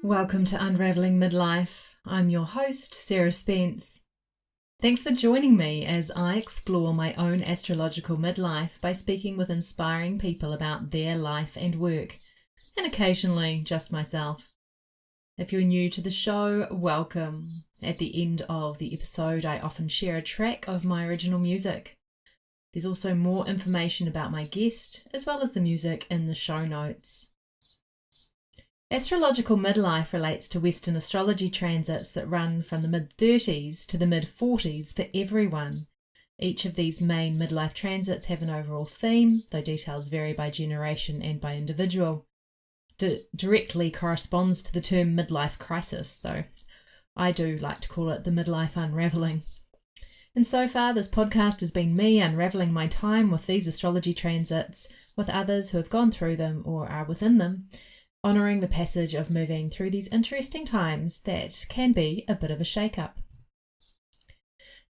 Welcome to Unraveling Midlife. I'm your host, Sarah Spence. Thanks for joining me as I explore my own astrological midlife by speaking with inspiring people about their life and work, and occasionally just myself. If you're new to the show, welcome. At the end of the episode, I often share a track of my original music. There's also more information about my guest, as well as the music in the show notes. Astrological midlife relates to Western astrology transits that run from the mid-30s to the mid-40s for everyone. Each of these main midlife transits have an overall theme, though details vary by generation and by individual. Directly corresponds to the term midlife crisis, though I do like to call it the midlife unraveling. And so far, this podcast has been me unraveling my time with these astrology transits, with others who have gone through them or are within them, honouring the passage of moving through these interesting times that can be a bit of a shake-up.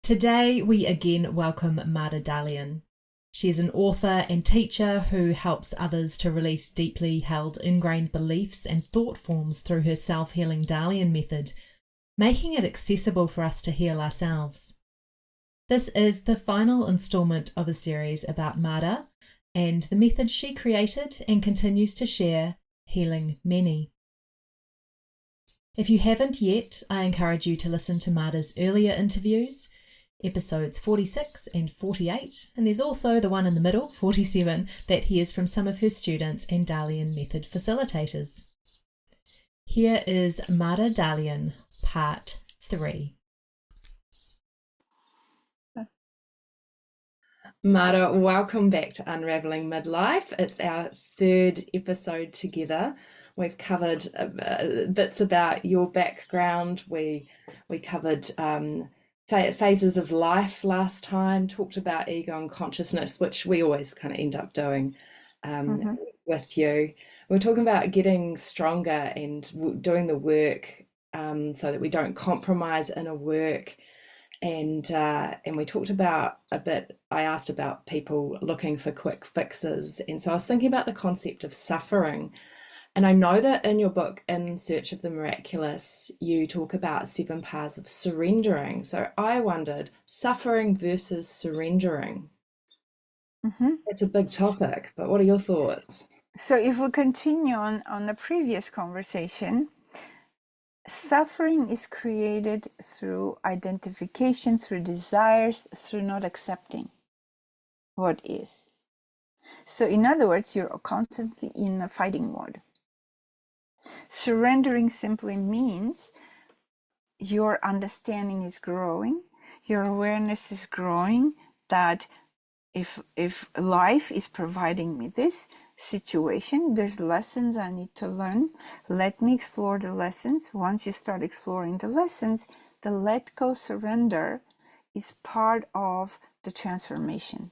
Today, we again welcome Mada Dalian. She is an author and teacher who helps others to release deeply held ingrained beliefs and thought forms through her Self-healing Dalian Method, making it accessible for us to heal ourselves. This is the final instalment of a series about Mada and the method she created and continues to share, healing many. If you haven't yet, I encourage you to listen to Mada's earlier interviews, episodes 46 and 48, and there's also the one in the middle, 47, that hears from some of her students and Dalian Method facilitators. Here is Mada Dalian, part 3. Mada, welcome back to Unraveling Midlife. It's our third episode together. We've covered bits about your background. We covered phases of life last time, talked about ego and consciousness, which we always kind of end up doing with you. We're talking about getting stronger and doing the work so that we don't compromise inner work. And we talked about a bit, I asked about people looking for quick fixes. And so I was thinking about the concept of suffering. And I know that in your book, In Search of the Miraculous, you talk about 7 paths of surrendering. So I wondered, suffering versus surrendering. It's a big topic, but what are your thoughts? So if we continue on the previous conversation, suffering is created through identification, through desires, through not accepting what is. So in other words, you're constantly in a fighting mode. Surrendering simply means your understanding is growing, your awareness is growing, that if life is providing me this situation, there's lessons I need to learn. Let me explore the lessons. Once you start exploring the lessons, the let go surrender is part of the transformation.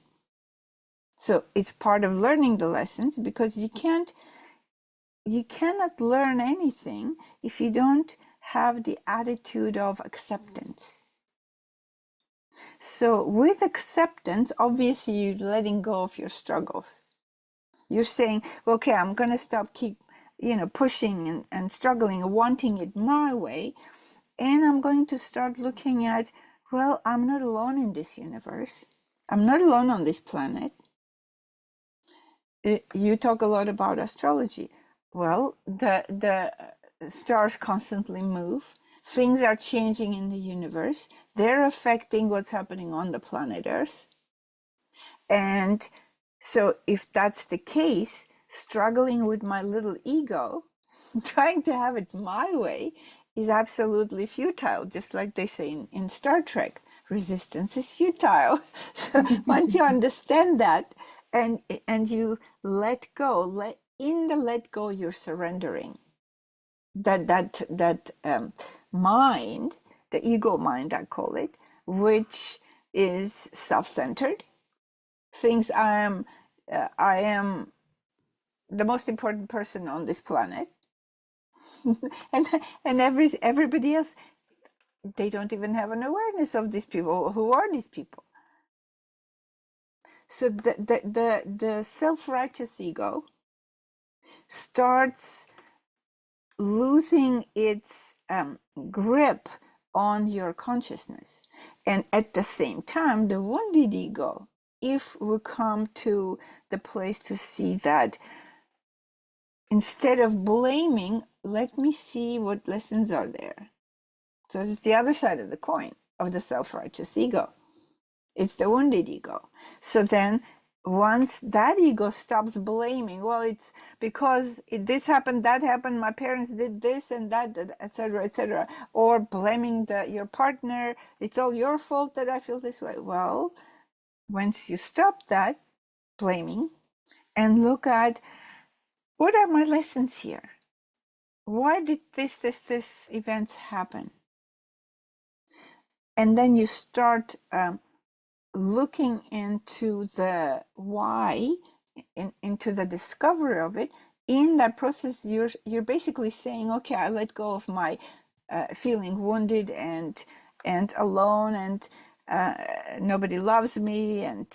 So it's part of learning the lessons, because you cannot learn anything if you don't have the attitude of acceptance. So with acceptance, obviously you're letting go of your struggles. You're saying, okay, I'm going to stop pushing and struggling and wanting it my way. And I'm going to start looking at, well, I'm not alone in this universe. I'm not alone on this planet. You talk a lot about astrology. Well, the stars constantly move. Things are changing in the universe. They're affecting what's happening on the planet Earth. And so if that's the case, struggling with my little ego, trying to have it my way, is absolutely futile. Just like they say in Star Trek, resistance is futile. So once you understand that and you let go, in the let go, you're surrendering. That mind, the ego mind, I call it, which is self-centered, thinks I am the most important person on this planet, and everybody else, they don't even have an awareness of these people. Who are these people? So the self-righteous ego starts losing its grip on your consciousness. And at the same time, the wounded ego, if we come to the place to see that instead of blaming, let me see what lessons are there. So it's the other side of the coin of the self-righteous ego. It's the wounded ego. So then once that ego stops blaming, well, it's because this happened, that happened, my parents did this and that, etc., etc., or blaming your partner, it's all your fault that I feel this way. Well, once you stop that blaming and look at what are my lessons here? Why did this events happen? And then you start looking into the why, into the discovery of it. In that process, you're basically saying, okay, I let go of my feeling wounded and alone, and nobody loves me, and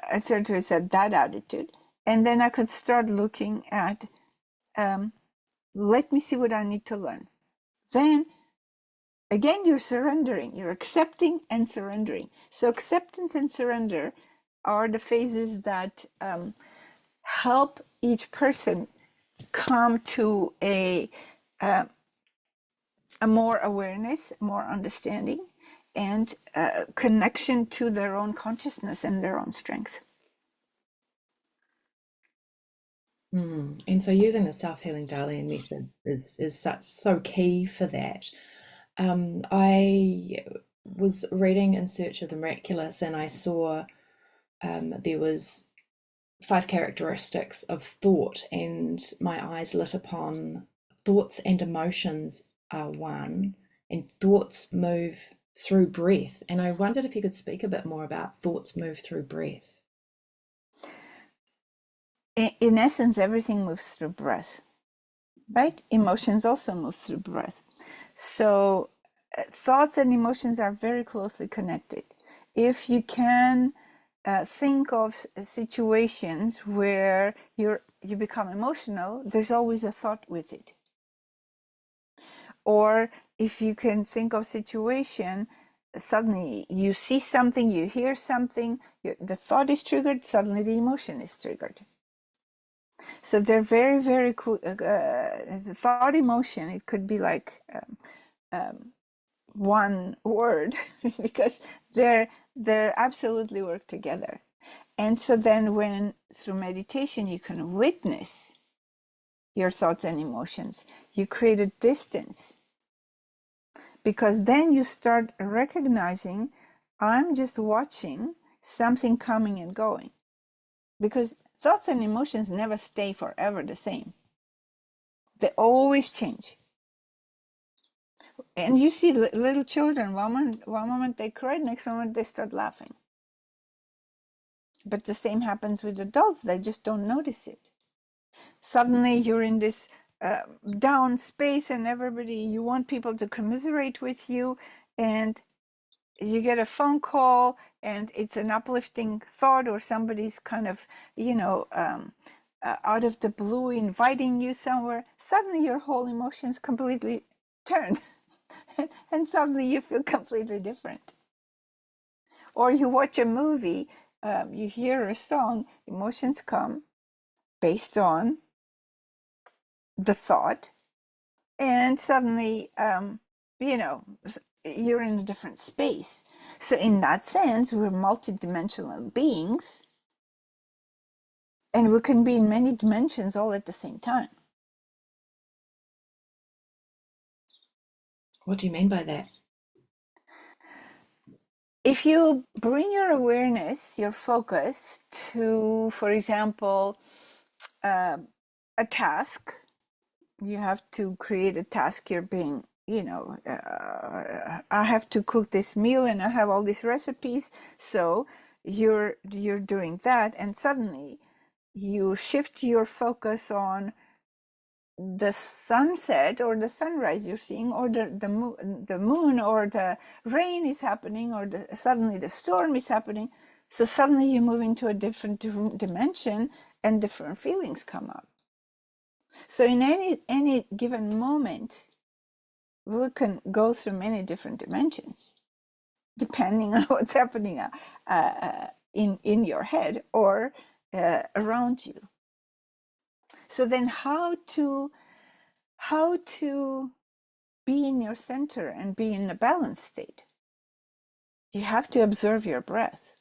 etc. That attitude, and then I could start looking at, let me see what I need to learn. Then again, you're surrendering, you're accepting and surrendering. So acceptance and surrender are the phases that help each person come to a more awareness, more understanding, and connection to their own consciousness and their own strength. And so using the self-healing Dalian method is so key for that. I was reading In Search of the Miraculous, and I saw there was 5 characteristics of thought, and my eyes lit upon thoughts and emotions are one, and thoughts move through breath. And I wondered if you could speak a bit more about thoughts move through breath. In essence, everything moves through breath, right? Emotions also move through breath. So thoughts and emotions are very closely connected. If you can think of situations where you become emotional, there's always a thought with it. Or if you can think of situation, suddenly you see something, you hear something, the thought is triggered, suddenly the emotion is triggered. So they're very, very cool. The thought emotion, it could be like one word because they're absolutely work together. And so then when through meditation you can witness your thoughts and emotions, you create a distance, because then you start recognizing, I'm just watching something coming and going, because thoughts and emotions never stay forever the same. They always change. And you see little children, one moment they cry, next moment they start laughing. But the same happens with adults, they just don't notice it. Suddenly you're in this down space and you want people to commiserate with you, and you get a phone call and it's an uplifting thought, or somebody's kind of, out of the blue inviting you somewhere. Suddenly your whole emotions completely turn and suddenly you feel completely different. Or you watch a movie, you hear a song, emotions come based on the thought, and suddenly you're in a different space. So in that sense, we're multidimensional beings, and we can be in many dimensions all at the same time. What do you mean by that? If you bring your awareness, your focus to, for example, a task, you have to create a task. You're being, I have to cook this meal and I have all these recipes. So you're doing that, and suddenly you shift your focus on the sunset or the sunrise you're seeing, or the moon, or the rain is happening, or suddenly the storm is happening. So suddenly you move into a different dimension and different feelings come up. So in any given moment, we can go through many different dimensions, depending on what's happening in your head or around you. So then, how to be in your center and be in a balanced state? You have to observe your breath.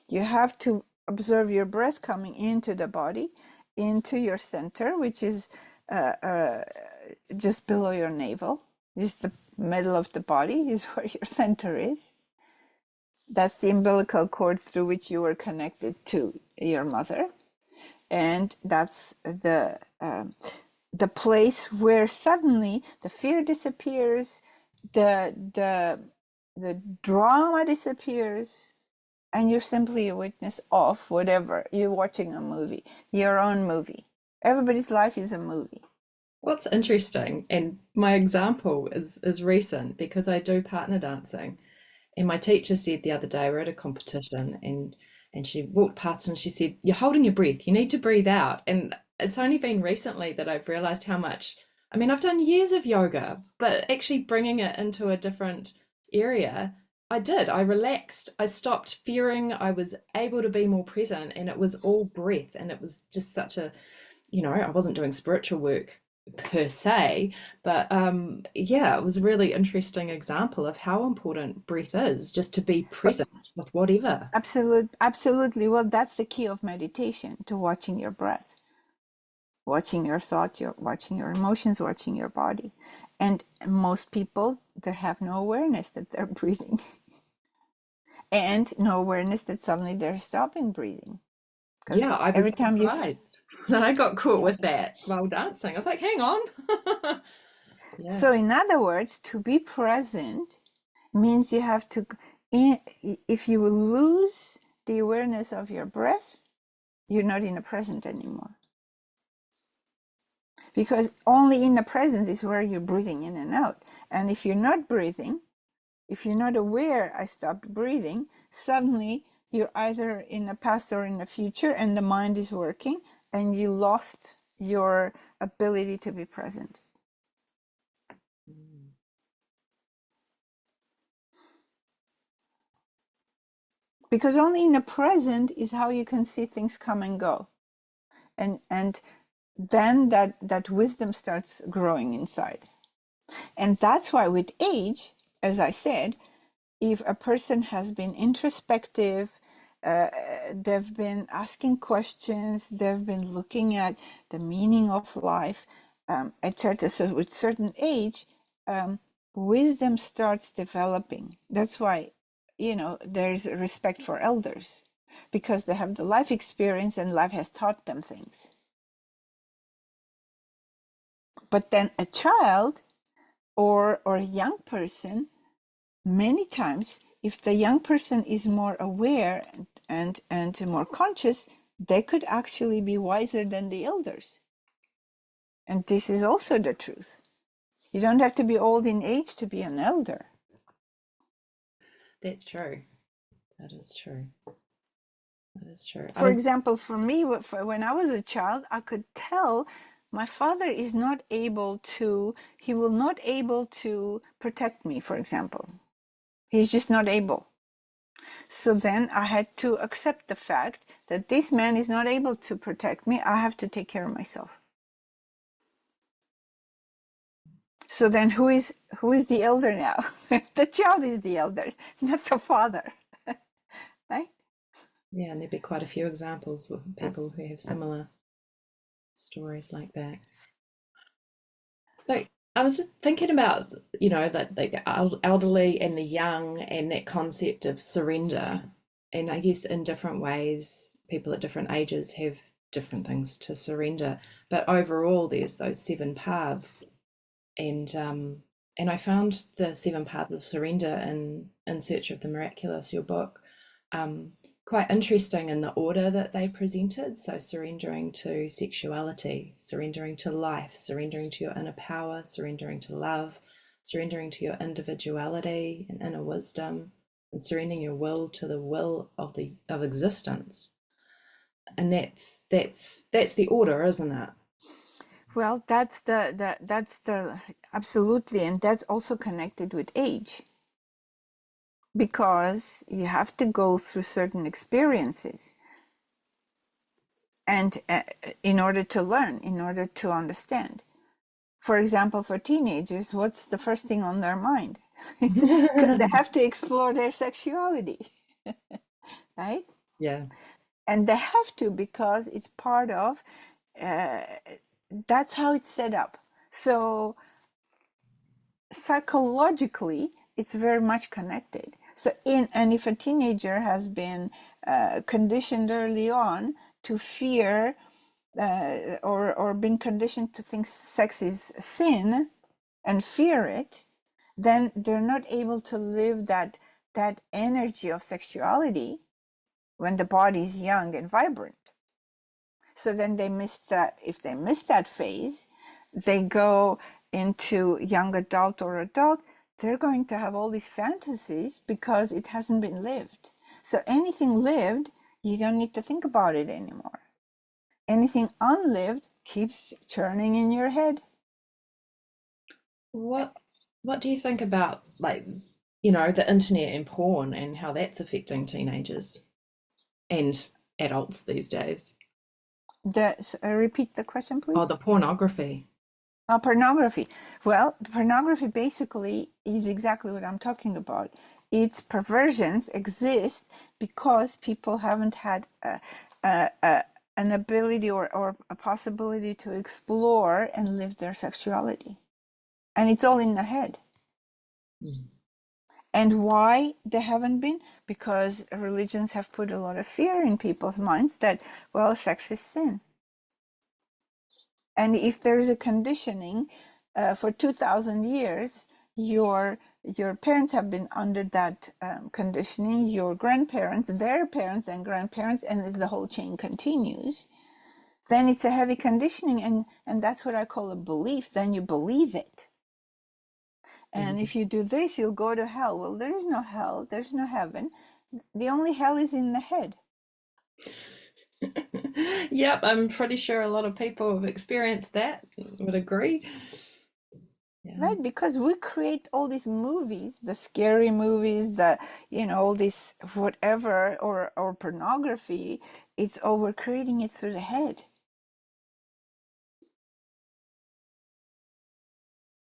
You have to observe your breath coming into the body, into your center, which is just below your navel. Just the middle of the body is where your center is. That's the umbilical cord through which you were connected to your mother, and that's the place where suddenly the fear disappears, the drama disappears, and you're simply a witness of whatever. You're watching a movie, your own movie. Everybody's life is a movie. What's interesting, and my example is recent because I do partner dancing. And my teacher said the other day, we're at a competition, and she walked past and she said, "You're holding your breath. You need to breathe out." And it's only been recently that I've realized how much, I mean, I've done years of yoga, but actually bringing it into a different area, I did. I relaxed. I stopped fearing. I was able to be more present, and it was all breath. And it was just such a, I wasn't doing spiritual work per se, but yeah, it was a really interesting example of how important breath is, just to be But present with whatever. absolutely. Well, that's the key of meditation, to watching your breath, watching your thoughts, watching your emotions, watching your body. And most people, they have no awareness that they're breathing and no awareness that suddenly they're stopping breathing. Because Yeah, I every was time surprised that I got caught yeah. with that while dancing. I was like, hang on. Yeah. So in other words, to be present means you have to, if you lose the awareness of your breath, you're not in the present anymore. Because only in the present is where you're breathing in and out. And if you're not breathing, if you're not aware, I stopped breathing, suddenly you're either in the past or in the future, and the mind is working, and you lost your ability to be present. Because only in the present is how you can see things come and go. And then that wisdom starts growing inside. And that's why with age, as I said, if a person has been introspective, they've been asking questions, they've been looking at the meaning of life, etc. So with certain age, wisdom starts developing. That's why, there's respect for elders, because they have the life experience and life has taught them things. But then a child or a young person, many times, if the young person is more aware and more conscious, they could actually be wiser than the elders. And this is also the truth. You don't have to be old in age to be an elder. That's true. That is true. That is true. For example, for me, when I was a child, I could tell my father is not able to, he will not able to protect me, for example. He's just not able. So then I had to accept the fact that this man is not able to protect me. I have to take care of myself. So then who is the elder now? The child is the elder, not the father. Right? Yeah, and there'd be quite a few examples of people who have similar stories like that. So I was just thinking about, that the elderly and the young and that concept of surrender. And I guess in different ways, people at different ages have different things to surrender. But overall, there's those seven paths. And I found the seven paths of surrender in Search of the Miraculous, your book, um, quite interesting in the order that they presented. So, surrendering to sexuality, surrendering to life, surrendering to your inner power, surrendering to love, surrendering to your individuality and inner wisdom, and surrendering your will to the will of existence. And that's the order, isn't it? Well, that's the absolutely, and that's also connected with age, because you have to go through certain experiences, and in order to learn, in order to understand. For example, for teenagers, what's the first thing on their mind? Because they have to explore their sexuality, right? Yeah. And they have to, because it's part of, uh, that's how it's set up. So psychologically, it's very much connected. So and if a teenager has been conditioned early on to fear, or been conditioned to think sex is sin and fear it, then they're not able to live that energy of sexuality when the body is young and vibrant. So then they miss that. If they miss that phase, they go into young adult or adult, they're going to have all these fantasies because it hasn't been lived. So anything lived, you don't need to think about it anymore. Anything unlived keeps churning in your head. What what do you think about, like, you know, the internet and porn and how that's affecting teenagers and adults these days? Repeat the question, Oh, please. the pornography. Pornography. Well, pornography basically is exactly what I'm talking about. Its perversions exist because people haven't had an ability, or a possibility to explore and live their sexuality. And it's all in the head. Mm. And why they haven't been? Because religions have put a lot of fear in people's minds that, well, sex is sin. And if there's a conditioning for 2,000 years, your parents have been under that conditioning, your grandparents, their parents and grandparents, and the whole chain continues, then it's a heavy conditioning, and that's what I call a belief. Then you believe it. And if you do this, you'll go to hell. Well, there is no hell, there's no heaven. The only hell is in the head. Yep, I'm pretty sure a lot of people have experienced that, would agree. Yeah. Right, because we create all these movies, the scary movies, all this whatever, or pornography. It's all, we're creating it through the head.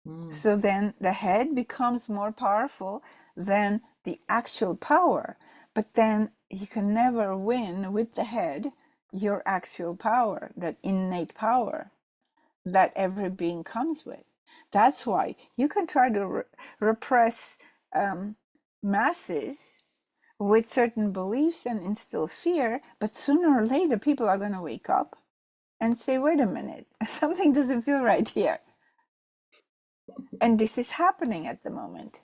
Mm. So then the head becomes more powerful than the actual power. But then you can never win with the head your actual power, that innate power that every being comes with. That's why you can try to repress masses with certain beliefs and instill fear, but sooner or later people are going to wake up and say, wait a minute, something doesn't feel right here. And this is happening at the moment.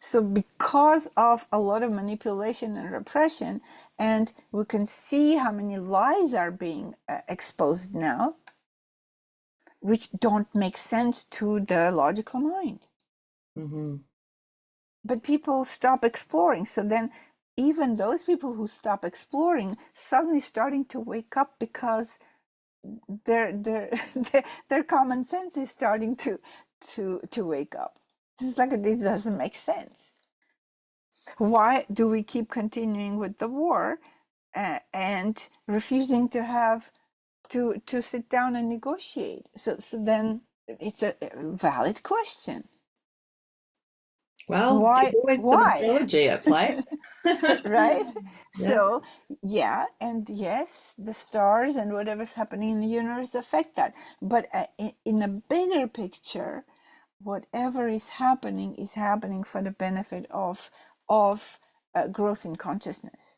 So because of a lot of manipulation and repression, and we can see how many lies are being exposed now, which don't make sense to the logical mind. Mm-hmm. But people stop exploring. So then even those people who stop exploring suddenly starting to wake up, because their their common sense is starting to wake up. This is like, this doesn't make sense. Why do we keep continuing with the war and refusing to have to sit down and negotiate? So then it's a valid question. Well, there's Why? always some Why? astrology at play. Right? Yeah. So, yeah, and yes, the stars and whatever's happening in the universe affect that. But in a bigger picture, whatever is happening for the benefit of growth in consciousness.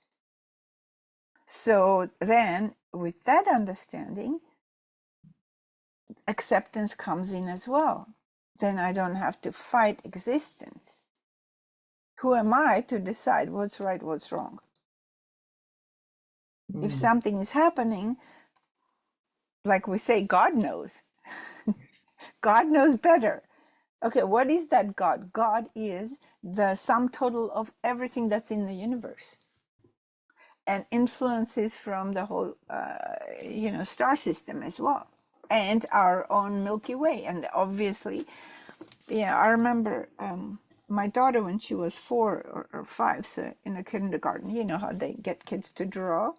So then, with that understanding, acceptance comes in as well. Then I don't have to fight existence. Who am I to decide what's right, what's wrong? If Mm. something is happening, like we say, God knows. God knows better. Okay, what is that God? God is the sum total of everything that's in the universe, and influences from the whole, star system as well. and our own Milky Way. And obviously, yeah, I remember my daughter when she was 4 or 5, so in a kindergarten, you know how they get kids to draw.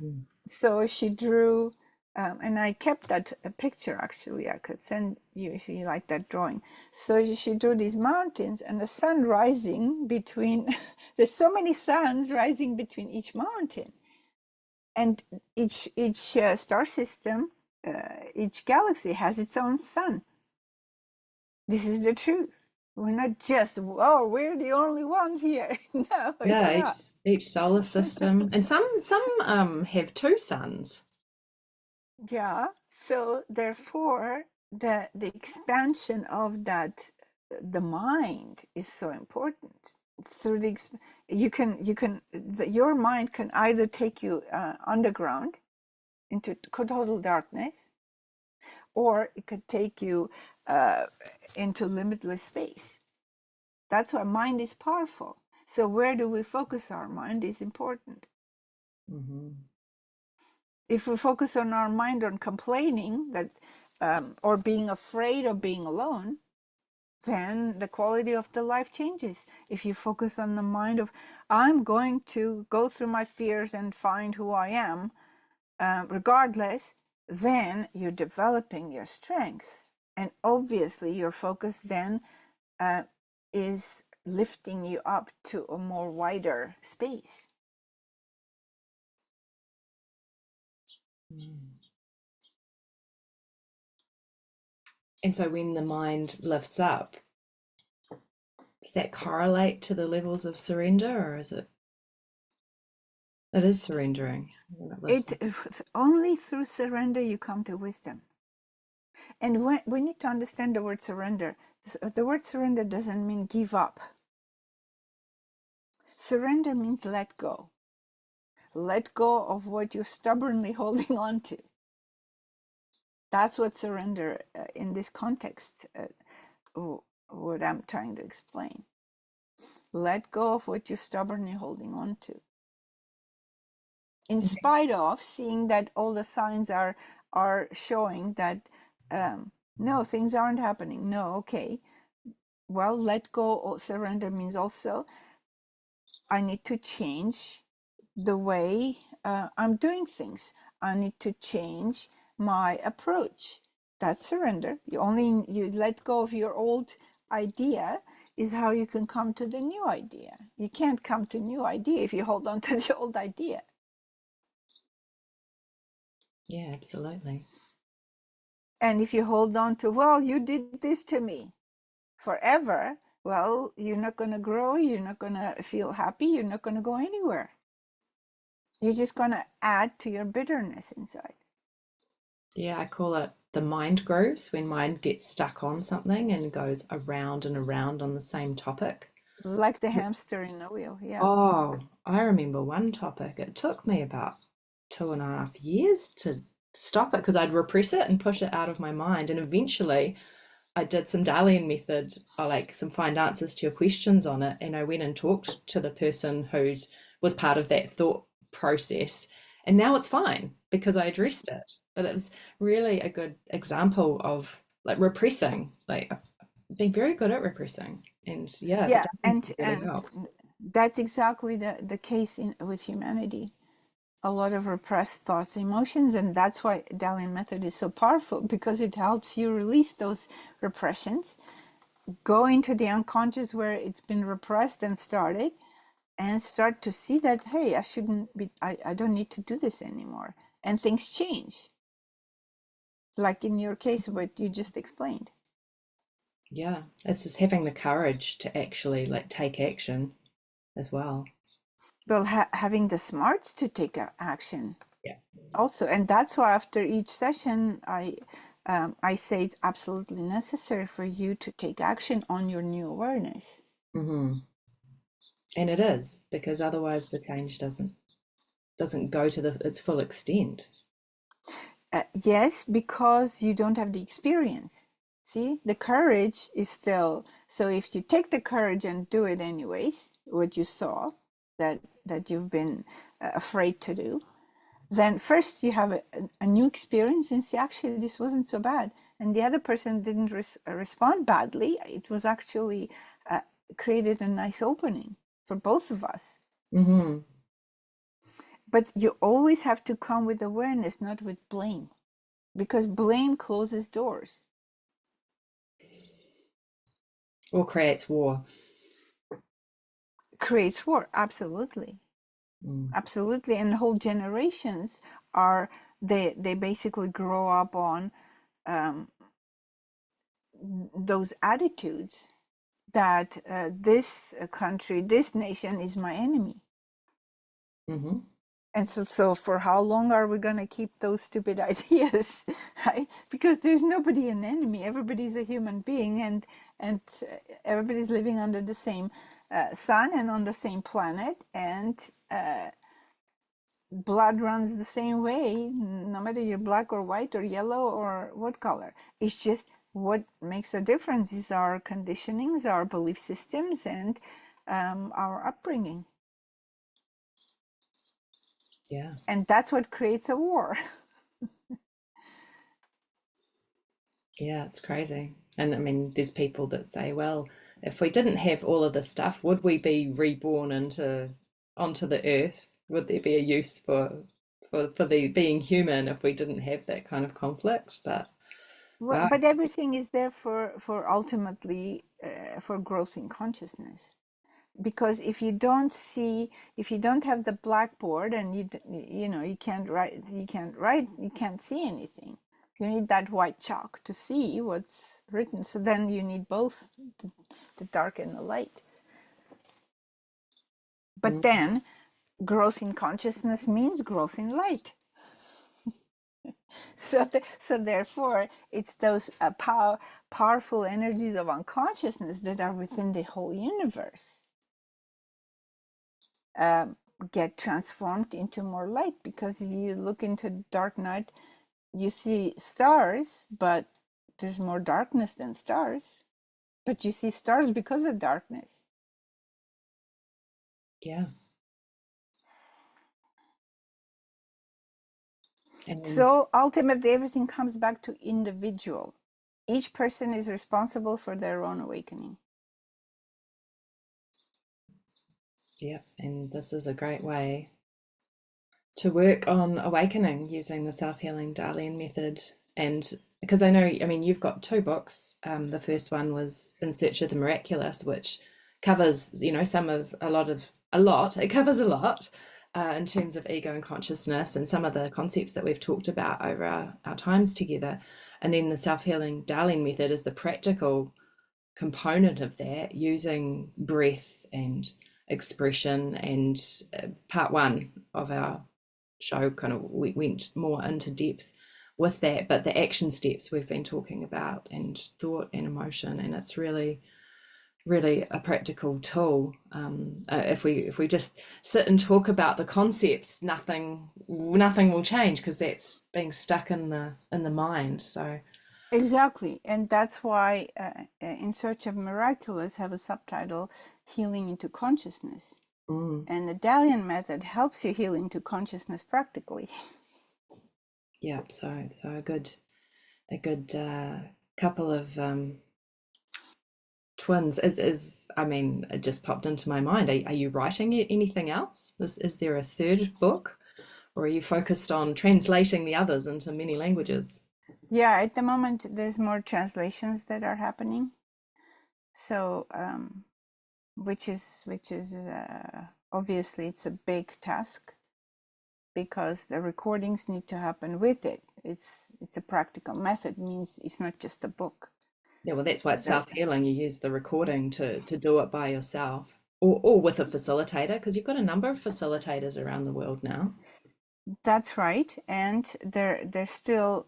Mm. So she drew, and I kept that picture actually. I could send you if you like that drawing. So she drew these mountains and the sun rising between, there's so many suns rising between each mountain. And each star system, each galaxy has its own sun. This is the truth. We're not just, oh, we're the only ones here. No, it's Yeah, not. each solar system, and some have two suns. Yeah. So therefore, the expansion of that, the mind is so important. Through the your mind can either take you underground into total darkness, or it could take you into limitless space. That's why mind is powerful. So where do we focus our mind is important. Mm-hmm. If we focus on our mind on complaining that, or being afraid of being alone, then the quality of the life changes. If you focus on the mind of, I'm going to go through my fears and find who I am, regardless, then you're developing your strength. And obviously, your focus then is lifting you up to a more wider space. Mm. And so when the mind lifts up, does that correlate to the levels of surrender, or is it? It is surrendering when it lifts It up. only through surrender you come to wisdom. And we need to understand the word surrender. The word surrender doesn't mean give up. Surrender means let go. Let go of what you're stubbornly holding on to. That's what surrender in this context, what I'm trying to explain. Let go of what you're stubbornly holding on to. In spite of seeing that all the signs are showing that no, things aren't happening. No, okay. Well, let go or surrender means also I need to change the way I'm doing things. I need to change my approach. That's surrender. You let go of your old idea is how you can come to the new idea. You can't come to new idea if you hold on to the old idea. Yeah, absolutely. And if you hold on to, well, you did this to me forever, well, you're not going to grow, you're not going to feel happy, you're not going to go anywhere. You're just going to add to your bitterness inside. Yeah, I call it the mind grooves, when mind gets stuck on something and goes around and around on the same topic. Like the hamster in a wheel, yeah. Oh, I remember one topic. It took me about 2.5 years to stop it because I'd repress it and push it out of my mind. And eventually I did some Dalian method, or like some find answers to your questions on it. And I went and talked to the person who's was part of that thought process. And now it's fine because I addressed it. But it was really a good example of like repressing, like being very good at repressing. And yeah, the Yeah, Dalian and method really helped. that's exactly the case with humanity. A lot of repressed thoughts, emotions, and that's why Dalian method is so powerful, because it helps you release those repressions, go into the unconscious where it's been repressed and started, and start to see that, hey, I shouldn't be, I don't need to do this anymore, and things change, like in your case what you just explained. Yeah, it's just having the courage to actually like take action as well. Well, having the smarts to take action Yeah. also, and that's why after each session I say it's absolutely necessary for you to take action on your new awareness. Hmm. And it is, because otherwise the change doesn't go to its full extent. Yes, because you don't have the experience. See, the courage is still, so if you take the courage and do it anyways, what you saw that you've been afraid to do, then first you have a new experience and see, actually, this wasn't so bad. And the other person didn't respond badly. It was actually created a nice opening for both of us. Mm-hmm. But you always have to come with awareness, not with blame, because blame closes doors. Or creates war. Creates war, absolutely. Mm. Absolutely. And whole generations are, they basically grow up on those attitudes that this country, this nation is my enemy. Mm-hmm. And so for how long are we going to keep those stupid ideas, right? Because there's nobody an enemy. Everybody's a human being, and everybody's living under the same sun and on the same planet, and blood runs the same way, no matter you're black or white or yellow or what color. It's just what makes a difference is our conditionings, our belief systems, and our upbringing. Yeah. And that's what creates a war. Yeah, it's crazy. And I mean, there's people that say, well, if we didn't have all of this stuff, would we be reborn onto the earth? Would there be a use for the being human if we didn't have that kind of conflict? But Well, wow. but everything is there for ultimately for growth in consciousness. Because if you don't have the blackboard and you know, you can't see anything. You need that white chalk to see what's written. So then you need both the dark and the light. But Mm. then growth in consciousness means growth in light. So therefore, it's those powerful energies of unconsciousness that are within the whole universe get transformed into more light, because you look into dark night, you see stars, but there's more darkness than stars. But you see stars because of darkness. Yeah. And So ultimately, everything comes back to individual. Each person is responsible for their own awakening. yeah, and this is a great way to work on awakening using the self-healing Dalian method. And because I know, I mean, you've got two books. The first one was In Search of the Miraculous, which covers, you know, it covers a lot in terms of ego and consciousness and some of the concepts that we've talked about over our times together. And then the self-healing Dalian method is the practical component of that, using breath and expression. And part one of our show kind of we went more into depth with that, but the action steps we've been talking about, and thought and emotion, and it's really a practical tool. If we just sit and talk about the concepts, nothing will change, because that's being stuck in the mind. So Exactly. And that's why In Search of Miraculous have a subtitle, Healing into Consciousness. And the Dalian method helps you heal into consciousness practically. yeah, so a good couple of twins is I mean, it just popped into my mind. Are you writing anything else? Is there a third book, or are you focused on translating the others into many languages? Yeah, at the moment there's more translations that are happening. So which is obviously it's a big task, because the recordings need to happen with it. It's a practical method, means it's not just a book. Yeah, well, that's why it's That self-healing. You use the recording to do it by yourself, or with a facilitator, because you've got a number of facilitators around the world now. that's right, and they're still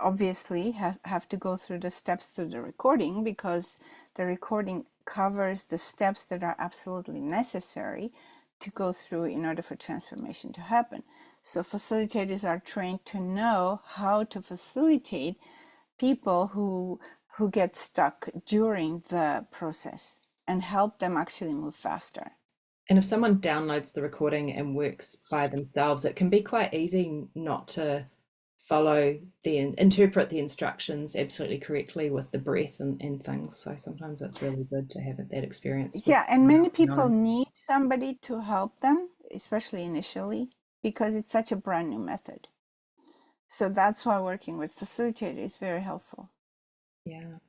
obviously have to go through the steps to the recording, because the recording covers the steps that are absolutely necessary to go through in order for transformation to happen. So facilitators are trained to know how to facilitate people who get stuck during the process and help them actually move faster. And if someone downloads the recording and works by themselves, it can be quite easy not to interpret the instructions absolutely correctly with the breath and things. So sometimes it's really good to have that experience with Yeah, and someone many else, people need somebody to help them, especially initially, because it's such a brand new method. So that's why working with facilitator is very helpful. Yeah.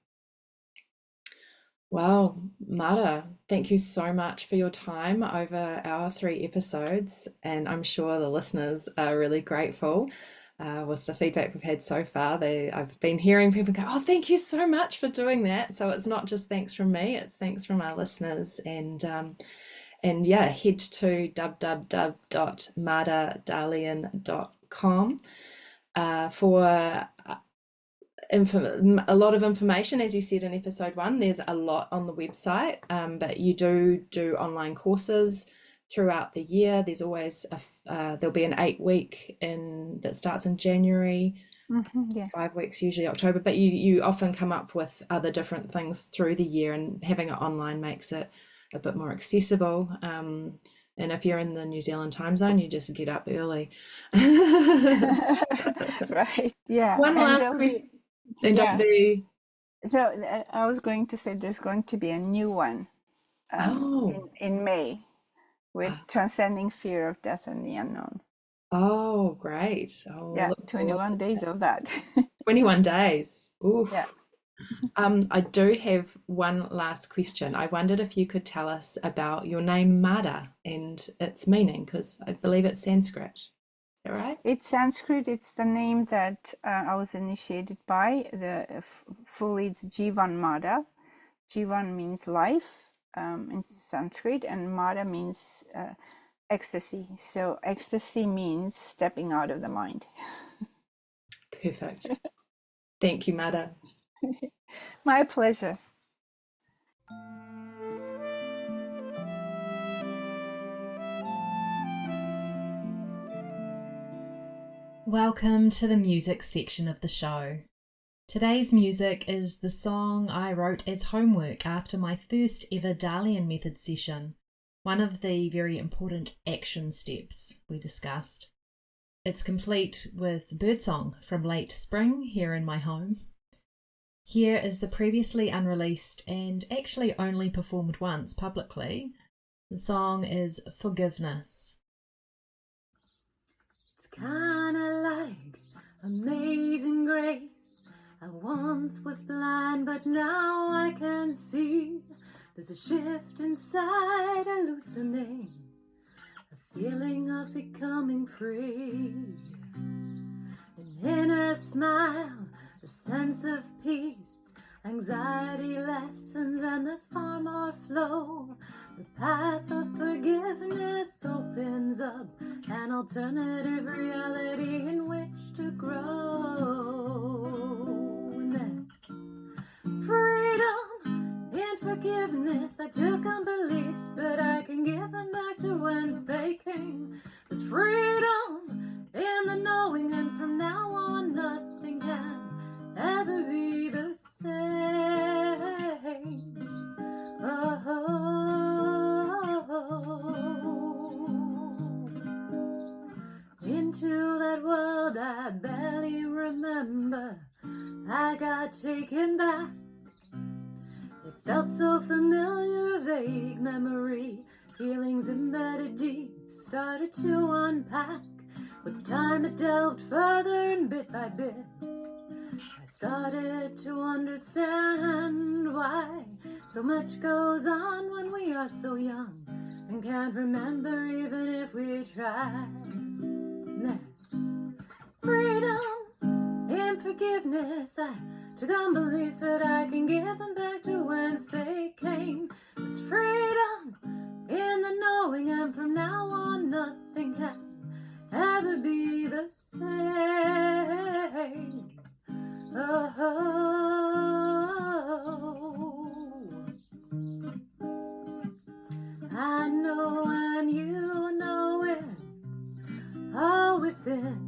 Well, Mada, thank you so much for your time over our 3 episodes, and I'm sure the listeners are really grateful with the feedback we've had so far. I've been hearing people go, "Oh, thank you so much for doing that." So it's not just thanks from me; it's thanks from our listeners, and yeah, head to www.madadalian.com for a lot of information. As you said in episode 1, there's a lot on the website, but you do online courses throughout the year. There's always there'll be an 8-week that starts in January. Yes. 5 weeks usually October, but you often come up with other different things through the year, and having it online makes it a bit more accessible. And if you're in the New Zealand time zone, you just get up early. Right. Yeah. One And last there'll be, question. And don't yeah. be. So I was going to say there's going to be a new one Oh, in May with ah, transcending fear of death and the unknown. oh, great. I'll Yeah, look forward 21 to days that. of that. 21 days. Oof. Yeah. I do have one last question. I wondered if you could tell us about your name Mada and its meaning, because I believe it's Sanskrit. Is that right? It's Sanskrit. It's the name that I was initiated by. Fully, it's Jivan Mada. Jivan means life in Sanskrit, and Mada means ecstasy. So ecstasy means stepping out of the mind. Perfect. Thank you, Mada. My pleasure. Welcome to the music section of the show. Today's music is the song I wrote as homework after my first ever Dalian Method session, one of the very important action steps we discussed. It's complete with birdsong from late spring here in my home. Here is the previously unreleased and actually only performed once publicly. The song is Forgiveness. It's kinda like amazing grace. I once was blind, but now I can see. There's a shift inside, a loosening, a feeling of becoming free. An inner smile, a sense of peace, anxiety lessens, and there's far more flow. The path of forgiveness opens up an alternative reality in which to grow. And there's freedom in forgiveness. I took on beliefs, but I can give them back to whence they came. There's freedom in the knowing, and from now on nothing can ever be the same. Into that world I barely remember, I got taken back. It felt so familiar, a vague memory. Feelings embedded deep started to unpack. With time it delved further, and bit by bit I started to understand why so much goes on when we are so young and can't remember even if we try. And there's freedom in forgiveness. I took on beliefs, but I can give them back to whence they came. There's freedom in the knowing, and from now on nothing can ever be the same. I know and you know it's all within,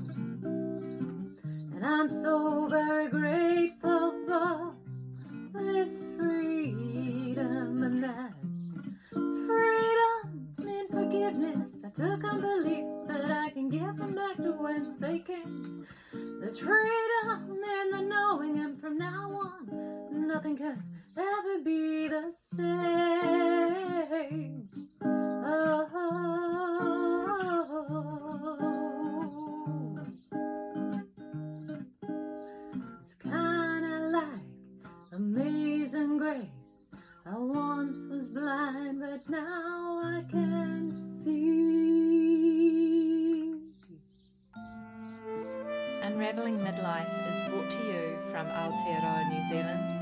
and I'm so very grateful for this freedom, and that's freedom in forgiveness. I took on beliefs, but I can give them back to whence they came. There's freedom in the knowing, and from now on, nothing could ever be the same. Oh. It's kinda like amazing grace. I once was blind, but now I can see. Unraveling Midlife is brought to you from Aotearoa, New Zealand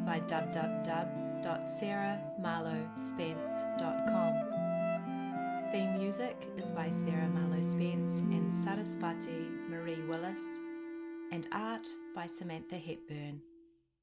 by www.sarahmarlowspence.com. Theme music is by Sarah Marlowe Spence and Saraswati Marie Willis, and art by Samantha Hepburn.